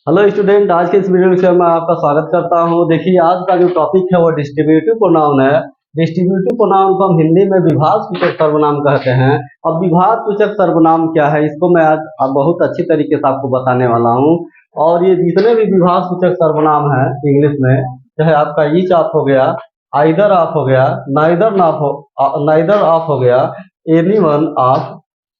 Hello student, आज के इस वीडियो में मैं आपका स्वागत करता हूं। देखिए, आज का जो टॉपिक है वो डिस्ट्रीब्यूटिव प्रोनाउन है। डिस्ट्रीब्यूटिव प्रोनाउन को हम हिंदी में विभाजसूचक सर्वनाम कहते हैं। अब विभाजसूचक सर्वनाम क्या है, इसको मैं आज बहुत अच्छी तरीके से आपको बताने वाला हूं। और ये जितने भी विभाजसूचक सर्वनाम है इंग्लिश में, चाहे आपका ईच ऑफ हो गया, आइदर ऑफ हो गया, नाइदर ऑफ हो गया, any one of,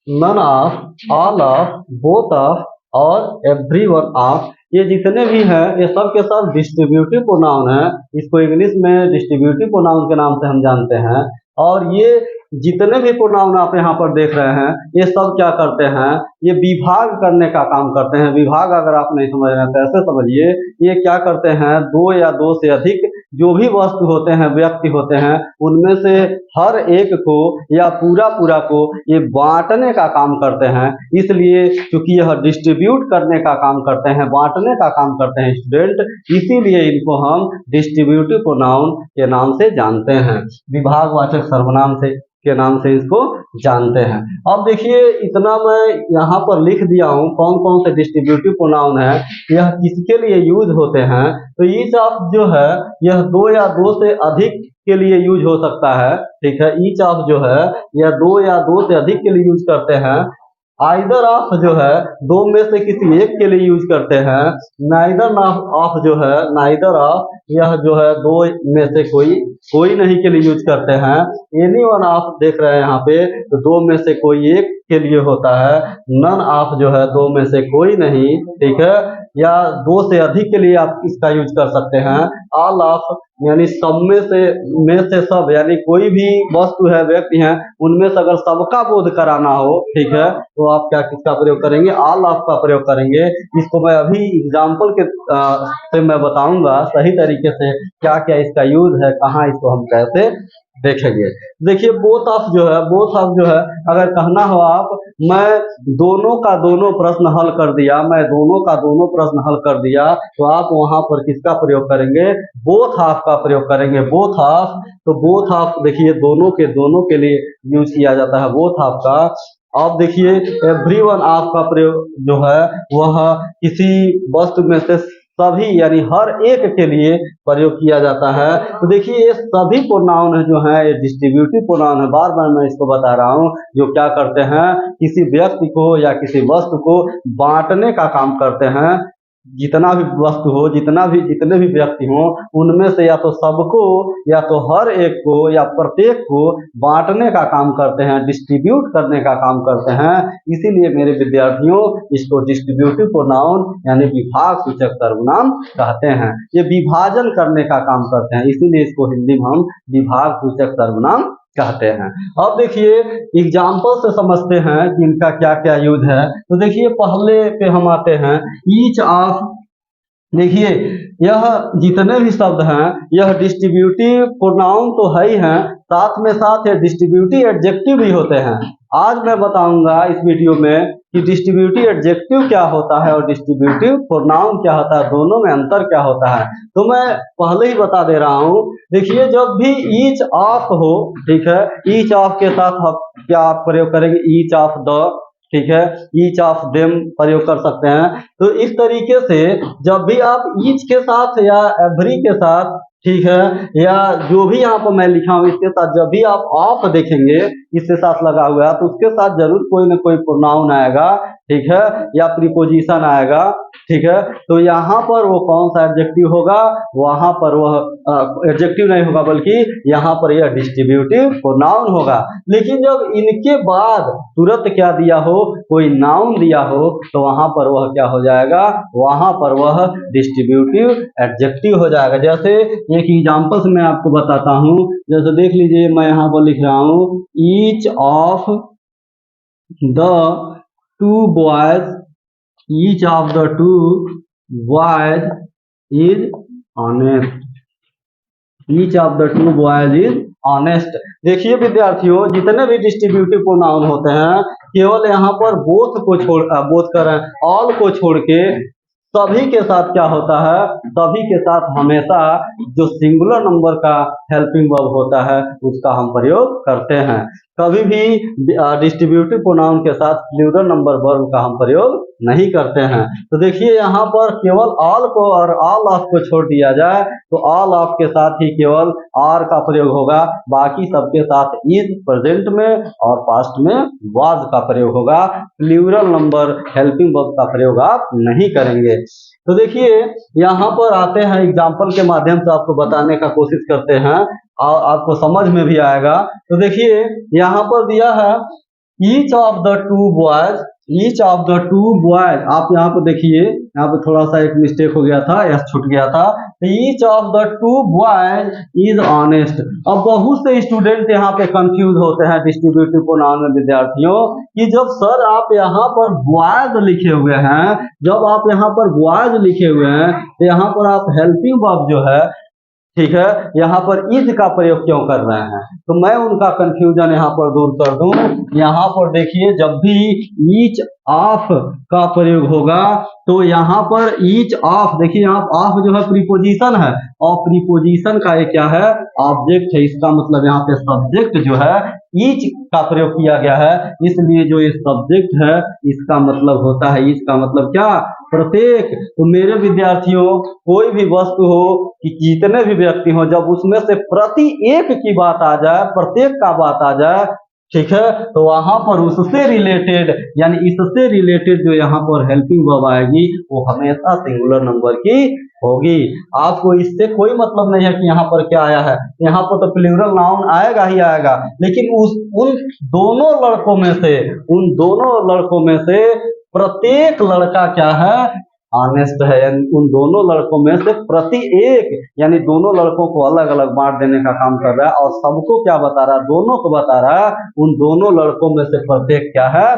none of, all of, both of और एवरी वन ऑफ, ये जितने भी हैं ये सब के सब डिस्ट्रीब्यूटिव प्रोनाउन है। इसको इंग्लिश में डिस्ट्रीब्यूटिव प्रोनाउन के नाम से हम जानते हैं। और ये जितने भी प्रोनाउन आप यहाँ पर देख रहे हैं ये सब क्या करते हैं, ये विभाग करने का काम करते हैं। विभाग अगर आप नहीं समझ रहे हैं तो ऐसे समझिए, ये क्या करते हैं, दो या दो से अधिक जो भी वस्तु होते हैं, व्यक्ति होते हैं, उनमें से हर एक को या पूरा पूरा को ये बांटने का काम करते हैं। इसलिए चूंकि यह डिस्ट्रीब्यूट करने का काम करते हैं, बांटने का काम करते हैं स्टूडेंट, इसीलिए इनको हम डिस्ट्रीब्यूटिव प्रोनाउन के नाम से जानते हैं, विभागवाचक सर्वनाम से के नाम से इसको जानते हैं। अब देखिए, इतना मैं यहाँ पर लिख दिया हूँ कौन कौन से डिस्ट्रीब्यूटिव प्रोनाउन है, यह किसके लिए यूज होते हैं। तो ईच ऑफ जो है यह दो या दो से अधिक के लिए यूज हो सकता है। ठीक है, ईच ऑफ जो है यह दो या दो से अधिक के लिए यूज करते हैं। आइदर ऑफ जो है दो में से किसी एक के लिए यूज करते हैं। नाइदर ऑफ जो है, नाइदर ऑफ यह जो है दो में से कोई नहीं के लिए यूज करते हैं। एनी वन ऑफ देख रहे हैं यहाँ पे, तो दो में से कोई एक के लिए होता है। नन ऑफ जो है दो में से कोई नहीं, ठीक है, या दो से अधिक के लिए आप इसका यूज कर सकते हैं। ऑल ऑफ यानी सब में से सब, यानी कोई भी वस्तु है, व्यक्ति है, उनमें से अगर सबका बोध कराना हो, ठीक है, तो आप क्या किसका प्रयोग करेंगे, ऑल ऑफ का प्रयोग करेंगे। इसको मैं अभी एग्जाम्पल के से मैं बताऊंगा सही तरीके से क्या क्या इसका यूज है, कहाँ इसको हम कैसे देखेंगे। देखिए, बोथ ऑफ जो है अगर कहना हो आप, मैं दोनों का दोनों प्रश्न हल कर दिया, मैं दोनों का दोनों प्रश्न हल कर दिया, तो आप वहां पर किसका प्रयोग करेंगे, बोथ ऑफ का प्रयोग करेंगे। बोथ ऑफ, तो बोथ ऑफ देखिए दोनों के दोनों के लिए यूज किया जाता है बोथ ऑफ का। अब देखिए, एवरी वन ऑफ का प्रयोग जो है वह किसी वस्तु में से सभी यानी हर एक के लिए प्रयोग किया जाता है। तो देखिए, ये सभी प्रोनाउन जो है ये डिस्ट्रीब्यूटिव प्रोनाउन है। बार बार मैं इसको बता रहा हूँ, जो क्या करते हैं, किसी व्यक्ति को या किसी वस्तु को बांटने का काम करते हैं। जितना भी वस्तु हो, जितने भी व्यक्ति हों, उनमें से या तो सबको या तो हर एक को या प्रत्येक को बांटने का काम करते हैं, डिस्ट्रीब्यूट करने का काम करते हैं। इसीलिए मेरे विद्यार्थियों, इसको डिस्ट्रीब्यूटिव प्रोनाउन यानी विभागसूचक सर्वनाम कहते हैं। ये विभाजन करने का काम करते हैं, इसीलिए इसको हिंदी में हम विभागसूचक सर्वनाम कहते हैं। अब देखिए, एग्जाम्पल से समझते हैं कि इनका क्या क्या यूज है। तो देखिए, पहले पे हम आते हैं, ईच ऑफ। देखिए, यह जितने भी शब्द हैं यह डिस्ट्रीब्यूटिव प्रोनाउन तो है ही हैं, साथ में साथ ये डिस्ट्रीब्यूटिव एडजेक्टिव भी होते हैं। आज मैं बताऊंगा इस वीडियो में कि डिस्ट्रीब्यूटिव एडजेक्टिव क्या होता है और डिस्ट्रीब्यूटिव प्रोनाउन क्या होता है, दोनों में अंतर क्या होता है। तो मैं पहले ही बता दे रहा हूं। देखिए, जब भी ईच ऑफ हो, ठीक है, ईच ऑफ के साथ हम क्या प्रयोग करेंगे, ईच ऑफ द, ठीक है, ईच ऑफ देम प्रयोग कर सकते हैं। तो इस तरीके से जब भी आप ईच के साथ या एवरी के साथ, ठीक है, या जो भी यहाँ पर मैं लिखा हूँ इसके साथ जब भी आप ऑफ देखेंगे इसके साथ लगा हुआ है, तो उसके साथ जरूर कोई ना कोई प्रोनाउन आएगा, ठीक है, या प्रीपोजिशन आएगा, ठीक है। तो यहाँ पर वो कौन सा एडजेक्टिव होगा, वहां पर वह एडजेक्टिव नहीं होगा, बल्कि यहाँ पर यह डिस्ट्रीब्यूटिव प्रोनाउन होगा। लेकिन जब इनके बाद तुरंत क्या दिया हो, कोई नाउन दिया हो, तो वहां पर वह क्या हो जाएगा, वहां पर वह डिस्ट्रीब्यूटिव एडजेक्टिव हो जाएगा। जैसे एक एग्जांपल से मैं आपको बताता हूं, जैसे देख लीजिए, मैं यहाँ पर लिख रहा हूँ, each of the two boys, each of the two boys is honest, each of the two boys is honest. देखिए विद्यार्थियों, जितने भी डिस्ट्रीब्यूटिव प्रोनाउन होते हैं, केवल यहाँ पर बोथ को बोथ करें, ऑल को छोड़ के सभी के साथ क्या होता है, सभी के साथ हमेशा जो सिंगुलर नंबर का हेल्पिंग वर्ब होता है उसका हम प्रयोग करते हैं। कभी भी डिस्ट्रीब्यूटिव प्रोनाउन के साथ प्लूरल नंबर वर्ब का हम प्रयोग नहीं करते हैं। तो देखिए यहाँ पर केवल ऑल को और ऑल ऑफ को छोड़ दिया जाए तो ऑल ऑफ के साथ ही केवल आर का प्रयोग होगा, बाकी सबके साथ इज प्रेजेंट में और पास्ट में वाज का प्रयोग होगा। प्लूरल नंबर हेल्पिंग वर्ब का प्रयोग आप नहीं करेंगे। तो देखिए यहाँ पर आते हैं, एग्जाम्पल के माध्यम से आपको बताने का कोशिश करते हैं और आपको समझ में भी आएगा। तो देखिए यहाँ पर दिया है each of the two boys, each of the two boys, आप यहाँ पर देखिए यहाँ पे थोड़ा सा एक मिस्टेक हो गया था, यस छूट गया था। Each of the two boys is honest. अब बहुत से स्टूडेंट यहाँ पे कंफ्यूज होते हैं डिस्ट्रीब्यूटिव प्रोनाउन में विद्यार्थियों कि जब सर आप यहाँ पर बॉयज लिखे हुए हैं, जब आप यहाँ पर बॉयज लिखे हुए हैं तो यहाँ पर आप हेल्पिंग वर्ब जो है, ठीक है, यहाँ पर इज का प्रयोग क्यों कर रहे हैं? तो मैं उनका कंफ्यूजन यहाँ पर दूर कर दूं। यहाँ पर देखिए जब भी ईच ऑफ का प्रयोग होगा तो यहाँ पर ईच ऑफ, देखिए यहाँ ऑफ जो है प्रीपोजिशन है और प्रीपोजिशन का ये क्या है, ऑब्जेक्ट है। इसका मतलब यहाँ पे सब्जेक्ट जो है ईच का प्रयोग किया गया है, इसलिए जो ये सब्जेक्ट है इसका मतलब होता है, इसका मतलब क्या, प्रत्येक। तो मेरे विद्यार्थियों कोई भी वस्तु हो कि जितने भी व्यक्ति हो, जब उसमें से प्रति एक की बात आ जाए, प्रत्येक का बात आ जाए, ठीक है, तो वहां पर उससे रिलेटेड यानी इससे रिलेटेड जो यहाँ पर हेल्पिंग वर्ब आएगी वो हमेशा सिंगुलर नंबर की होगी। आपको इससे कोई मतलब नहीं है कि यहाँ पर क्या आया है, यहाँ पर तो प्लूरल नाउन आएगा ही आएगा, लेकिन उन दोनों लड़कों में से, उन दोनों लड़कों में से प्रत्येक लड़का क्या है, ऑनेस्ट है। यानी उन दोनों लड़कों में से प्रति एक, यानी दोनों लड़कों को अलग अलग बांट देने का काम कर रहा है और सबको क्या बता रहा है, दोनों को बता रहा है उन दोनों लड़कों में से प्रत्येक क्या है,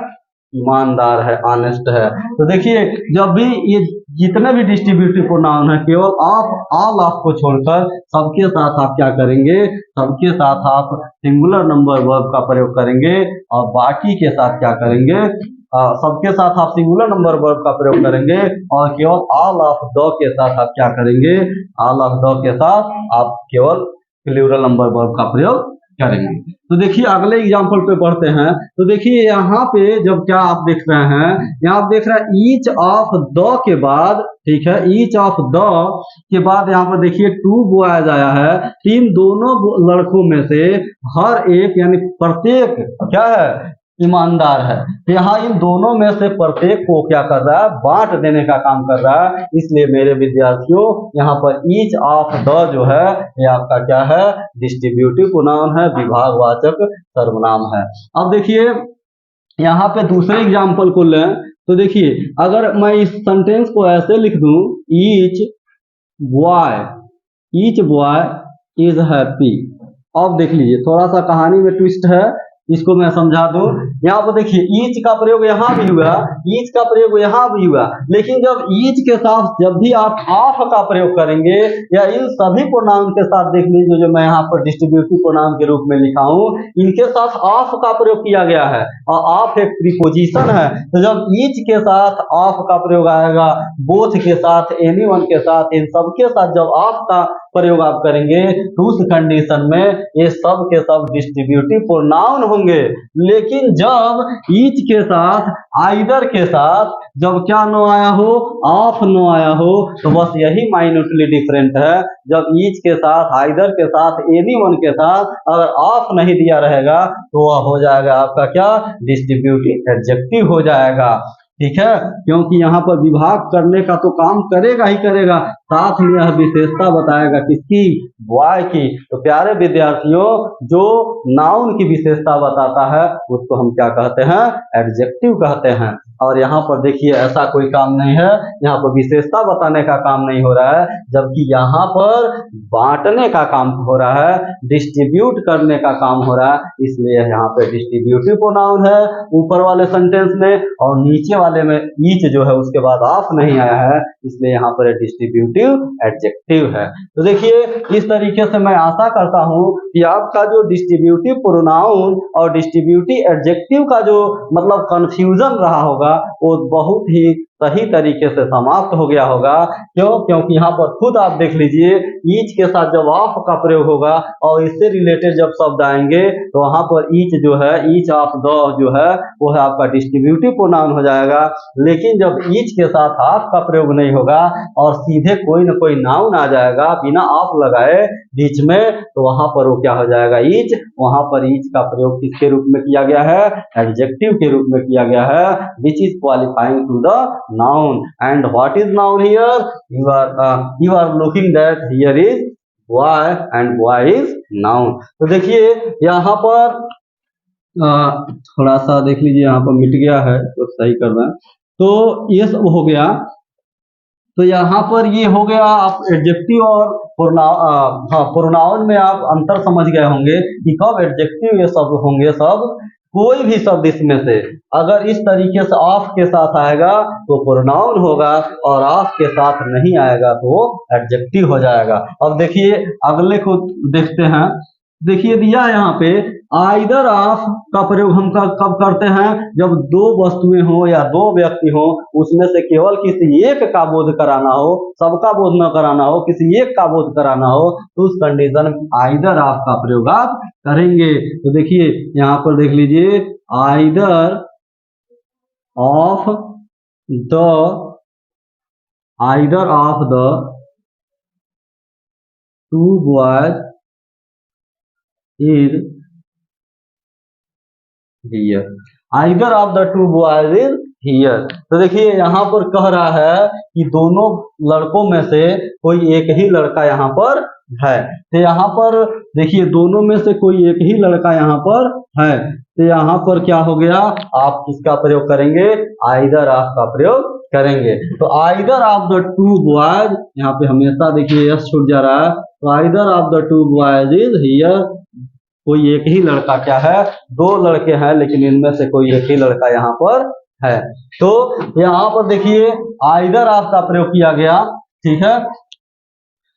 ईमानदार है, ऑनेस्ट है। तो देखिए जब भी ये जितने भी डिस्ट्रीब्यूटिव प्रोनाउन है केवल ऑफ, ऑल ऑफ को छोड़कर सबके साथ आप क्या करेंगे, सबके साथ आप सिंगुलर नंबर वर्ब का प्रयोग करेंगे और बाकी के साथ क्या करेंगे, सबके साथ आप सिंगुलर नंबर वर्ब का प्रयोग करेंगे और केवल ऑल ऑफ द के साथ आप क्या करेंगे, ऑल ऑफ द के साथ आप केवल प्लूरल नंबर वर्ब का प्रयोग करेंगे। तो देखिए अगले एग्जांपल पे बढ़ते हैं। तो देखिए यहाँ पे जब क्या आप देख रहे हैं, यहाँ आप देख रहे हैं ईच ऑफ द के बाद, ठीक है, ईच ऑफ द के बाद यहाँ पर देखिए टू बॉयज आया है, इन दोनों लड़कों में से हर एक यानी प्रत्येक क्या है, ईमानदार है। तो यहाँ इन दोनों में से प्रत्येक को क्या कर रहा है, बांट देने का काम कर रहा है। इसलिए मेरे विद्यार्थियों यहाँ पर ईच ऑफ द जो है ये आपका क्या है, डिस्ट्रीब्यूटिव प्रोनाउन है, विभागवाचक सर्वनाम है। अब देखिए यहाँ पे दूसरे एग्जाम्पल को लें तो देखिए अगर मैं इस सेंटेंस को ऐसे लिख दूं, ईच बॉय इज हैप्पी। अब देख लीजिए थोड़ा सा कहानी में ट्विस्ट है, इसको मैं समझा दूं। यहाँ पर देखिए ईच का प्रयोग यहाँ भी हुआ, ईच का प्रयोग यहाँ भी हुआ, लेकिन जब ईच के साथ जब भी आप ऑफ का प्रयोग करेंगे या इन सभी प्रोनाउन के साथ देख लीजिए जो मैं यहाँ पर डिस्ट्रीब्यूटिव प्रोनाउन के रूप में लिखा हूँ, इनके साथ ऑफ का प्रयोग किया गया है और ऑफ एक प्रीपोजिशन है। तो जब ईच के साथ ऑफ का प्रयोग आएगा, बोथ के साथ, एनीवन के साथ, इन सब के साथ जब ऑफ का प्रयोग आप करेंगे तो उस कंडीशन में ये सब के सब डिस्ट्रीब्यूटिव प्रोनाउन होंगे। लेकिन जब ईच के साथ, आइदर के साथ जब क्या नो आया हो, ऑफ नो आया हो, तो बस यही माइन्यूटली डिफरेंट है। जब ईच के साथ, आइदर के साथ, एनीवन के साथ अगर ऑफ नहीं दिया रहेगा तो वह हो जाएगा आपका क्या, डिस्ट्रीब्यूटिव एडजेक्टिव हो जाएगा, ठीक है, क्योंकि यहाँ पर विभाग करने का तो काम करेगा ही करेगा, साथ में यह विशेषता बताएगा किसकी, बॉय की। तो प्यारे विद्यार्थियों जो नाउन की विशेषता बताता है उसको हम क्या कहते हैं, एडजेक्टिव कहते हैं। और यहाँ पर देखिए ऐसा कोई काम नहीं है, यहाँ पर विशेषता बताने का काम नहीं हो रहा है, जबकि यहाँ पर बांटने का काम हो रहा है, डिस्ट्रीब्यूट करने का काम हो रहा है। इसलिए यहाँ पे डिस्ट्रीब्यूटिव प्रोनाउन है ऊपर वाले सेंटेंस में, और नीचे वाले में ईच जो है उसके बाद ऑफ नहीं आया है, इसलिए यहाँ पर डिस्ट्रीब्यूटिव एडजेक्टिव है। तो देखिए इस तरीके से मैं आशा करता हूँ कि आपका जो डिस्ट्रीब्यूटिव प्रोनाउन और डिस्ट्रीब्यूटिव एडजेक्टिव का जो मतलब कंफ्यूजन रहा होगा वो बहुत ही सही तरीके से समाप्त हो गया होगा। क्यों? क्योंकि यहाँ पर खुद आप देख लीजिए, ईच के साथ जब ऑफ का प्रयोग होगा और इससे रिलेटेड जब शब्द आएंगे तो वहां पर ईच जो है, ईच ऑफ द जो है वो है आपका डिस्ट्रीब्यूटिव प्रोनाउन हो जाएगा। लेकिन जब ईच के साथ ऑफ का प्रयोग नहीं होगा और सीधे कोई न कोई नाउन आ जाएगा बिना ऑफ लगाए बीच में, तो वहां पर वो क्या हो जाएगा, ईच। वहां पर ईच का प्रयोग किसके रूप में किया गया है? एडजेक्टिव के रूप में किया गया है, which is qualifying to the noun. And what is noun here? You are looking that here is boy and boy is noun. तो देखिए यहाँ पर थोड़ा सा देख लीजिए, यहाँ पर मिट गया है तो सही कर रहे हैं। तो ये सब हो गया। तो यहाँ पर ये हो गया आप एडजेक्टिव और प्रोनाउन में आप अंतर समझ गए होंगे कि कब एडजेक्टिव ये शब्द होंगे सब, कोई भी शब्द इसमें से अगर इस तरीके से ऑफ के साथ आएगा तो प्रोनाउन होगा और ऑफ के साथ नहीं आएगा तो एडजेक्टिव हो जाएगा। अब देखिए अगले को देखते हैं। देखिए दिया है यहाँ पे, आइदर ऑफ का प्रयोग हम कब करते हैं? जब दो वस्तुएं हो या दो व्यक्ति हो, उसमें से केवल किसी एक का बोध कराना हो, सबका बोध न कराना हो, किसी एक का बोध कराना हो, तो उस कंडीशन में आइदर ऑफ का प्रयोग आप करेंगे। तो देखिए यहाँ पर देख लीजिए, either of the, either of the two boys is here, either of the two boys is here। तो देखिए यहाँ पर कह रहा है कि दोनों लड़कों में से कोई एक ही लड़का यहाँ पर है। तो यहाँ पर देखिए दोनों में से कोई एक ही लड़का यहाँ पर है, तो यहाँ पर क्या हो गया, आप किसका प्रयोग करेंगे? आइदर ऑफ का प्रयोग करेंगे। तो either of the two boys, यहाँ पे हमेशा देखिए यस छूट जा रहा है, तो either of the two boys is here, कोई एक ही लड़का क्या है? दो लड़के हैं लेकिन इनमें से कोई एक ही लड़का यहाँ पर है। तो यहाँ पर देखिए आइदर ऑफ का प्रयोग किया गया, ठीक है।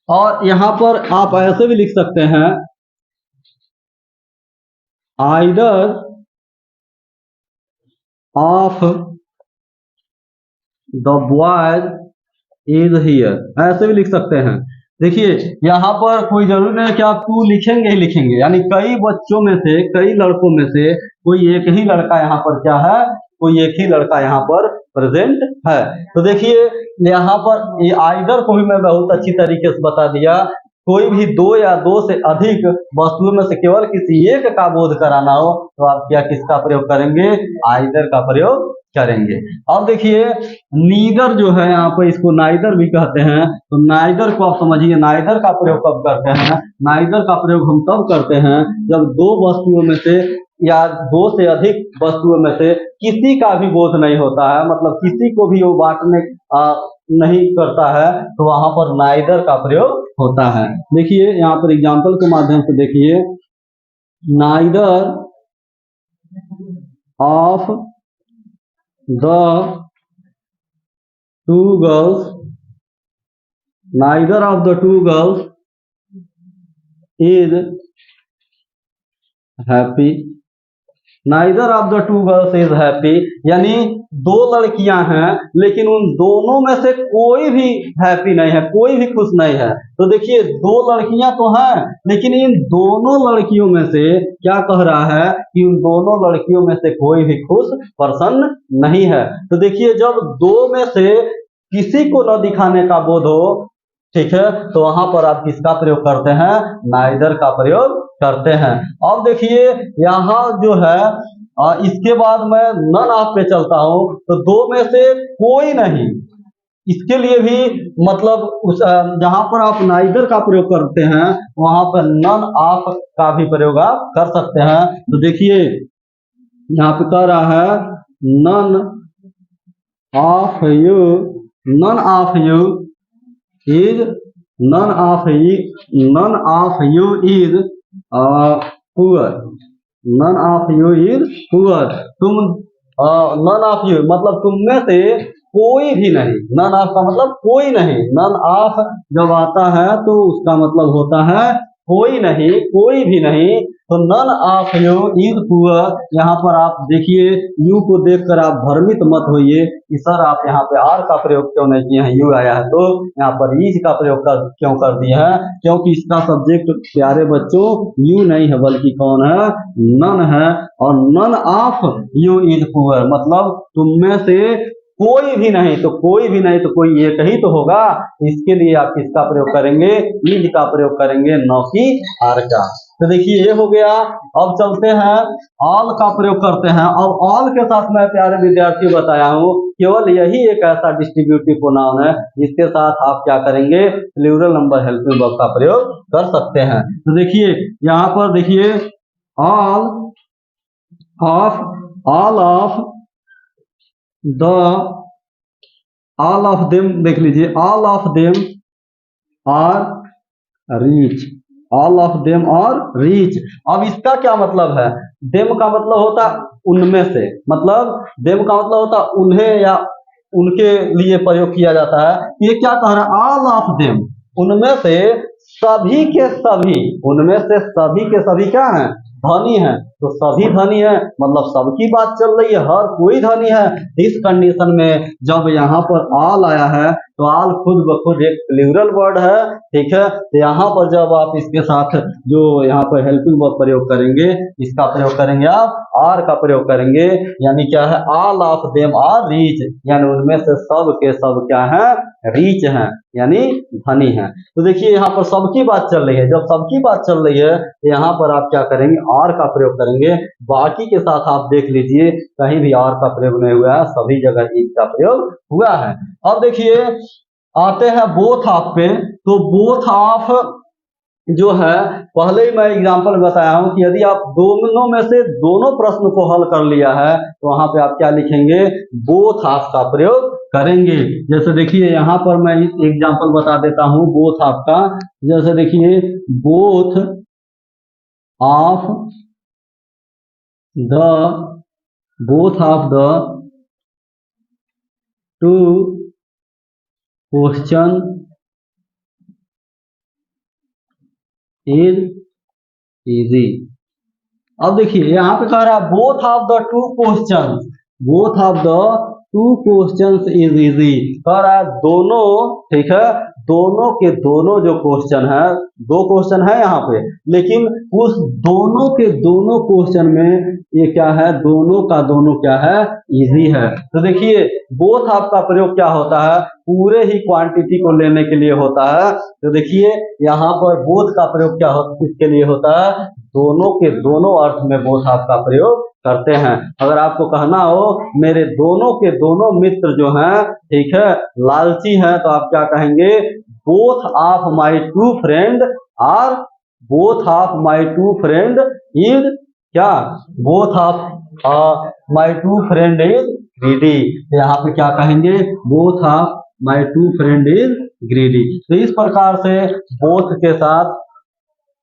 और यहाँ पर आप ऐसे भी लिख सकते हैं, either of the boys is here, ऐसे भी लिख सकते हैं। देखिए यहाँ पर कोई जरूरी नहीं है कि आप टू लिखेंगे ही लिखेंगे, यानी कई बच्चों में से, कई लड़कों में से कोई एक ही लड़का यहाँ पर क्या है? कोई एक ही लड़का यहाँ पर प्रेजेंट है। तो देखिए यहाँ पर ये आइदर को भी मैं बहुत अच्छी तरीके से बता दिया। कोई भी दो या दो से अधिक वस्तुओं में से केवल किसी एक का बोध कराना हो तो आप क्या किसका प्रयोग करेंगे? आइदर का प्रयोग करेंगे। अब देखिए नीदर जो है, यहाँ पर इसको नाइदर भी कहते हैं। तो नाइदर को आप समझिए, नाइदर का प्रयोग कब करते हैं? नाइदर का प्रयोग हम तब करते हैं जब दो वस्तुओं में से या दो से अधिक वस्तुओं में से किसी का भी बोध नहीं होता है, मतलब किसी को भी वो बांटने नहीं करता है, तो वहां पर नाइदर का प्रयोग होता है। देखिए यहाँ पर एग्जाम्पल के माध्यम से देखिए, neither of the to girls, neither of the to girls is happy, neither of the to girls is happy, यानी दो लड़कियां हैं लेकिन उन दोनों में से कोई भी हैप्पी नहीं है, कोई भी खुश नहीं है। तो देखिए दो लड़कियां तो हैं लेकिन इन दोनों लड़कियों में से क्या कह रहा है कि उन दोनों लड़कियों में से कोई भी खुश प्रसन्न नहीं है। तो देखिए जब दो में से किसी को न दिखाने का बोध हो, ठीक है, तो वहां पर आप किसका प्रयोग करते हैं? नाइदर का प्रयोग करते हैं। अब देखिए यहाँ जो है इसके बाद मैं नन ऑफ पे चलता हूं, तो दो में से कोई नहीं, इसके लिए भी मतलब उस जहां पर आप नाइदर का प्रयोग करते हैं वहां पर नन ऑफ का भी प्रयोग आप कर सकते हैं। तो देखिए यहाँ पे कह रहा है none of you, none of you is, none of you is poor, none of you is poor, तुम none of you मतलब तुम में से कोई भी नहीं, none of का मतलब कोई नहीं, none of जब आता है तो उसका मतलब होता है कोई नहीं, कोई भी नहीं, तो none of you is poor, यहाँ पर आप देखिए यू को देखकर आप भ्रमित मत होइए कि सर आप यहाँ पे आर का प्रयोग क्यों नहीं किए हैं, यू आया है तो यहाँ पर इज का प्रयोग क्यों कर दिए हैं, क्योंकि इसका सब्जेक्ट प्यारे बच्चों यू नहीं है बल्कि कौन है, नन है। और none of you is poor मतलब तुम में से कोई भी नहीं, तो कोई भी नहीं तो कोई एक ही तो होगा, इसके लिए आप किसका प्रयोग करेंगे, इज का प्रयोग करेंगे, न कि आर का। तो देखिए ये हो गया। अब चलते हैं ऑल का प्रयोग करते हैं। अब ऑल के साथ मैं प्यारे विद्यार्थी बताया हूँ केवल यही एक ऐसा डिस्ट्रीब्यूटिव प्रोनाउन है जिसके साथ आप क्या करेंगे, प्लूरल नंबर हेल्पिंग वर्ब का प्रयोग कर सकते हैं। तो देखिए यहाँ पर देखिए all of the all of them देख लीजिए, all of them are rich, all of them are rich. अब इसका क्या मतलब है, देम का मतलब होता उनमें से, मतलब देम का मतलब होता उन्हें या उनके लिए प्रयोग किया जाता है। ये क्या कह रहा है, ऑल ऑफ देम उनमें से सभी के सभी, उनमें से सभी के सभी क्या है, धनी है, तो सभी धनी है मतलब सबकी बात चल रही है, हर कोई धनी है। इस कंडीशन में जब यहाँ पर ऑल आया है तो ऑल खुद ब खुद एक प्लूरल वर्ड है, ठीक है। तो यहाँ पर जब आप इसके साथ जो यहाँ पर हेल्पिंग वर्ब प्रयोग करेंगे, इसका प्रयोग करेंगे आप आर का प्रयोग करेंगे, यानी क्या है, all of them are rich, यानी उनमें से सब के सब क्या है, रिच हैं यानी धनी हैं। तो देखिए यहाँ पर सबकी बात चल रही है, जब सबकी बात चल रही है तो यहाँ पर आप क्या करेंगे, आर का प्रयोग करेंगे। बाकी के साथ आप देख लीजिए कहीं भी आर का प्रयोग नहीं हुआ है, सभी जगह इज का प्रयोग हुआ है। अब देखिए आते हैं बोथ ऑफ पे, तो बोथ ऑफ जो है पहले ही मैं एग्जांपल बताया हूं कि यदि आप दोनों में से दोनों प्रश्न को हल कर लिया है तो वहां पे आप क्या लिखेंगे, बोथ ऑफ का प्रयोग करेंगे। जैसे देखिए यहाँ पर मैं एग्जांपल बता देता हूं बोथ ऑफ का। जैसे देखिए both of the to question is easy. अब देखिए यहाँ पे कह रहा है both of the to question, both of the to question is easy, कह रहा है दोनों, ठीक है, दोनों के दोनों जो क्वेश्चन है, दो क्वेश्चन है यहाँ पे, लेकिन उस दोनों के दोनों क्वेश्चन में ये क्या है, दोनों का दोनों क्या है, इजी है। तो देखिए बोथ ऑफ का प्रयोग क्या होता है, पूरे ही क्वांटिटी को लेने के लिए होता है। तो देखिए यहाँ पर बोथ का प्रयोग क्या होता, किसके लिए होता है, दोनों के दोनों अर्थ में बोथ ऑफ का प्रयोग करते हैं। अगर आपको कहना हो मेरे दोनों के दोनों मित्र जो हैं, ठीक है, लालची हैं, तो आप क्या कहेंगे, both of my two friend are, both of my two friend is क्या, both of my two friend is greedy. यहाँ पे क्या कहेंगे, both of my two friend is greedy. तो इस प्रकार से बोथ के साथ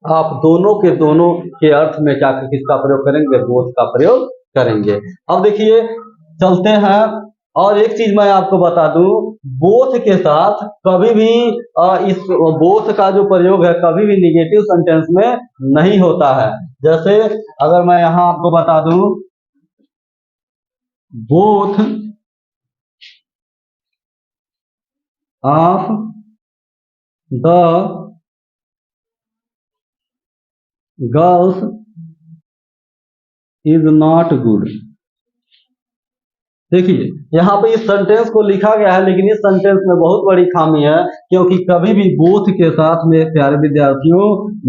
आप दोनों के दोनों के अर्थ में क्या किसका प्रयोग करेंगे, बोथ का प्रयोग करेंगे। अब देखिए चलते हैं, और एक चीज मैं आपको बता दूं, बोथ के साथ कभी भी इस बोथ का जो प्रयोग है कभी भी निगेटिव सेंटेंस में नहीं होता है। जैसे अगर मैं यहां आपको बता दूं, both of the girls is not good. देखिए यहाँ पे इस सेंटेंस को लिखा गया है, लेकिन इस सेंटेंस में बहुत बड़ी खामी है, क्योंकि कभी भी बोथ के साथ में प्यारे विद्यार्थियों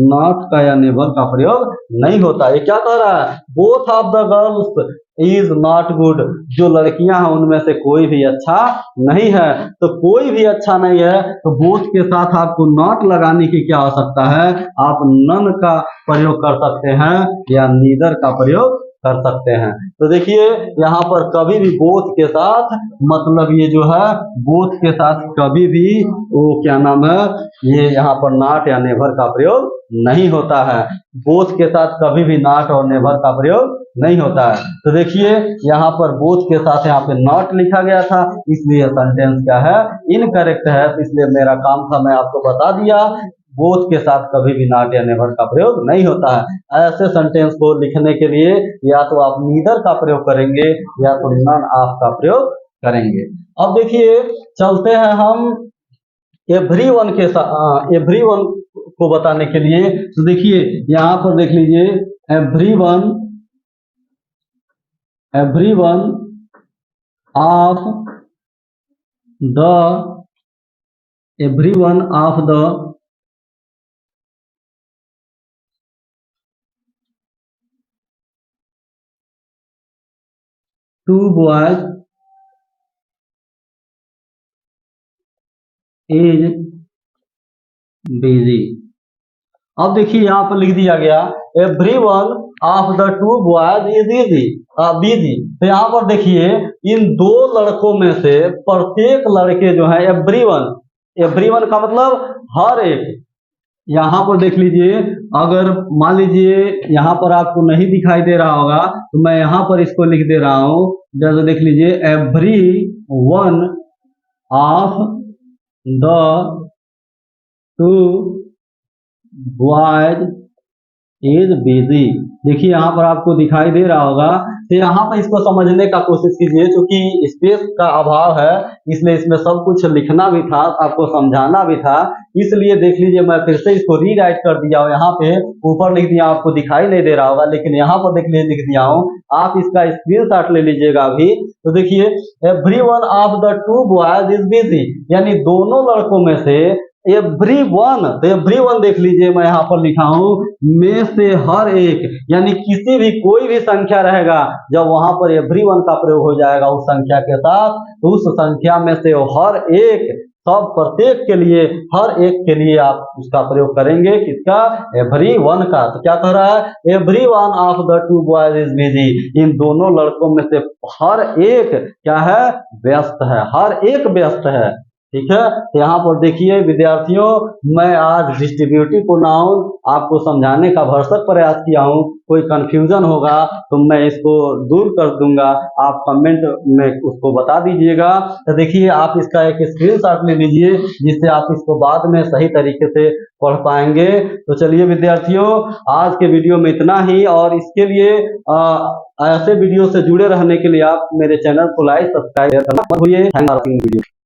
नॉट का या नेवर का प्रयोग नहीं होता। ये क्या कह रहा है, both of the girls is not good, जो लड़कियां हैं उनमें से कोई भी अच्छा नहीं है। तो कोई भी अच्छा नहीं है तो बोथ के साथ आपको नॉट लगाने की क्या आवश्यकता है, आप नन का प्रयोग कर सकते हैं या नीदर का प्रयोग कर सकते हैं। तो देखिए यहाँ पर कभी भी बोथ के साथ, मतलब ये जो है बोथ के साथ कभी भी वो क्या नाम है, ये यहाँ पर नॉट या नेवर का प्रयोग नहीं होता है। बोथ के साथ कभी भी नॉट और नेवर का प्रयोग नहीं होता है। तो देखिए यहाँ पर बोथ के साथ यहाँ पे नॉट लिखा गया था, इसलिए सेंटेंस क्या है, इनकरेक्ट है। तो इसलिए मेरा काम था मैं आपको बता दिया बोथ के साथ कभी भी नॉट या नेवर का प्रयोग नहीं होता है। ऐसे सेंटेंस को लिखने के लिए या तो आप नीदर का प्रयोग करेंगे या तो नन ऑफ का प्रयोग करेंगे। अब देखिए चलते हैं हम एवरीवन के साथ, एवरीवन को बताने के लिए। तो देखिए यहाँ पर देख लीजिए everyone, everyone of the, everyone of the two boys is busy. अब देखिए यहाँ पर लिख दिया गया everyone of the two boys is busy. तो यहाँ पर देखिए इन दो लड़कों में से प्रत्येक लड़के जो है, एवरीवन, एवरीवन का मतलब हर एक। यहाँ पर देख लीजिए, अगर मान लीजिए यहाँ पर आपको नहीं दिखाई दे रहा होगा तो मैं यहाँ पर इसको लिख दे रहा हूं। जैसे देख लीजिए every one of the two boys is busy. देखिए यहाँ पर आपको दिखाई दे रहा होगा। तो यहाँ पर इसको समझने का कोशिश कीजिए, क्योंकि स्पेस का अभाव है इसलिए इसमें सब कुछ लिखना भी था, आपको समझाना भी था, इसलिए देख लीजिए मैं फिर से इसको रीराइट कर दिया हूँ। यहाँ पे ऊपर लिख दिया, आपको दिखाई नहीं दे रहा होगा लेकिन यहाँ पर देख लीजिए लिख दिया हूँ, आप इसका स्क्रीनशॉट ले लीजिएगा अभी। तो देखिए everyone of the two boys is busy, यानी दोनों लड़कों में से एवरीवन, तो एवरीवन देख लीजिए मैं यहाँ पर लिखा हूं में से हर एक, यानी किसी भी कोई भी संख्या रहेगा जब वहां पर एवरीवन का प्रयोग हो जाएगा उस संख्या के साथ, तो उस संख्या में से हर एक, सब प्रत्येक के लिए, हर एक के लिए आप उसका प्रयोग करेंगे। किसका? एवरीवन का। तो क्या कह रहा है? Everyone of the two boys is busy, इन दोनों लड़कों में से हर एक क्या है? व्यस्त है, हर एक व्यस्त है। ठीक है, तो यहाँ पर देखिए विद्यार्थियों, मैं आज डिस्ट्रीब्यूटिव प्रोनाउन आपको समझाने का भरसक प्रयास किया हूँ। कोई कंफ्यूजन होगा तो मैं इसको दूर कर दूंगा, आप कमेंट में उसको बता दीजिएगा। तो देखिए आप इसका एक स्क्रीनशॉट ले लीजिए जिससे आप इसको बाद में सही तरीके से पढ़ पाएंगे। तो चलिए विद्यार्थियों, आज के वीडियो में इतना ही, और इसके लिए ऐसे वीडियो से जुड़े रहने के लिए आप मेरे चैनल को लाइक सब्सक्राइब करना मत भूलिए। Thanks for watching video.